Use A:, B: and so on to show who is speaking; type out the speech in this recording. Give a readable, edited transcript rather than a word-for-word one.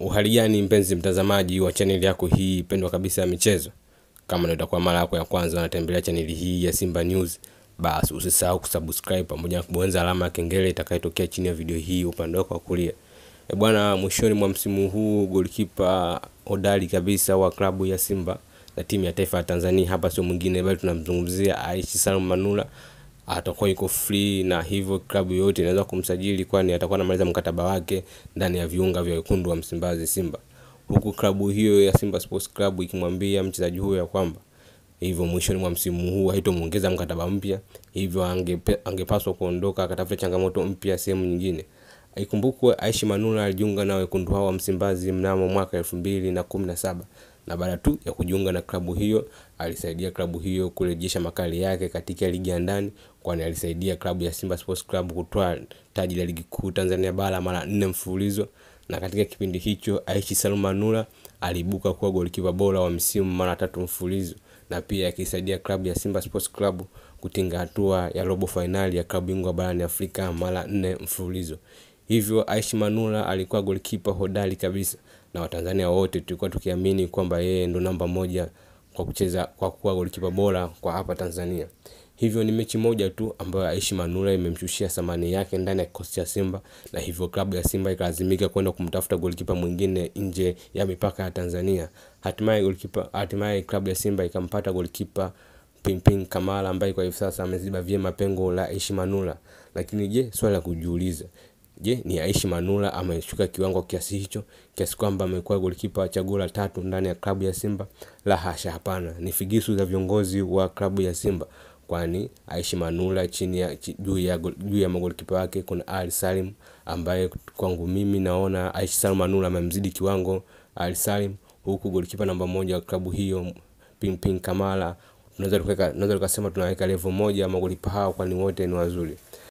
A: Uhali gani mpenzi mtazamaji wa channel yako hii pendwa kabisa ya michezo. Kama ndio itakuwa mara yako ya kwanza unatembelea channel hii ya Simba News, basi usisahau kusubscribe pamoja na kubonyeza alama ya kengele itakayotokea chini ya video hii upande wako wa kulia. Bwana, mwishoni mwa msimu huu goalkeeper hodari kabisa wa klabu ya Simba na timu ya taifa ya Tanzania, hapa sio mwingine bali tunamzungumzia Aishi Salum Manula, atakuwa yuko free, na hivyo klabu yote inaweza kumsajili kwani atakuwa anamaliza mkataba wake ndani ya viunga vya wekundu wa Msimbazi Simba, huku klabu hiyo ya Simba Sports Club ikimwambia mchezaji huyo ya kwamba hivyo mwishoni mwa msimu huu haitomuongeza mkataba mpya, hivyo angepaswa kuondoka akatafuta changamoto mpya sehemu nyingine. Ikumbukwe Aishi Manula alijiunga na wekundu hao wa Msimbazi mnamo mwaka 2017, na baada tu ya kujiunga na klabu hiyo alisaidia klabu hiyo kurejesha makali yake katika ligi ya ndani, kwani alisaidia klabu ya Simba Sports Club kutwaa taji la ligi kuu Tanzania bara mara 4 mfululizo. Na katika kipindi hicho Aishi Salum Manula aliibuka kuwa golikipa bora wa msimu mara 3 mfululizo, na pia akisaidia klabu ya Simba Sports Club kutinga hatua ya robo finali ya klabu bingwa barani Afrika mara 4 mfululizo. Hivyo Aishi Manula alikuwa golikipa hodari kabisa, na Watanzania wote tulikuwa tukiamini kwamba yeye ndo namba moja kwa kucheza kwa kuwa golikipa bora kwa hapa Tanzania. Hivyo ni mechi moja tu ambayo Aishi Manula imemshushia thamani yake ndani ya kikosi cha Simba, na hivyo klabu ya Simba ikalazimika kwenda kumtafuta golikipa mwingine nje ya mipaka ya Tanzania. Hatimaye klabu ya Simba ikampata golikipa Pimpin Kamara ambaye kwa hivi sasa ameziba vyema pengo la Aishi Manula. Lakini je, swali la kujiuliza, je, ni Aishi Manula ameshuka kiwango kiasi hicho kiasi kwamba amekuwa golikipa chaguo la 3 ndani ya klabu ya Simba? La hasha, hapana. Ni figisu za viongozi wa klabu ya Simba, kwani Aishi Manula chini ya juu ya magolikipa wake kuna Ali Salim, ambaye kwangu mimi naona Aishi Salum Manula amemzidi kiwango Ali Salim, huku golikipa namba 1 wa klabu hiyo Pimpin Kamara tunaweza tukasema tunaweka level moja magolikipa hao, kwani wote ni wazuri.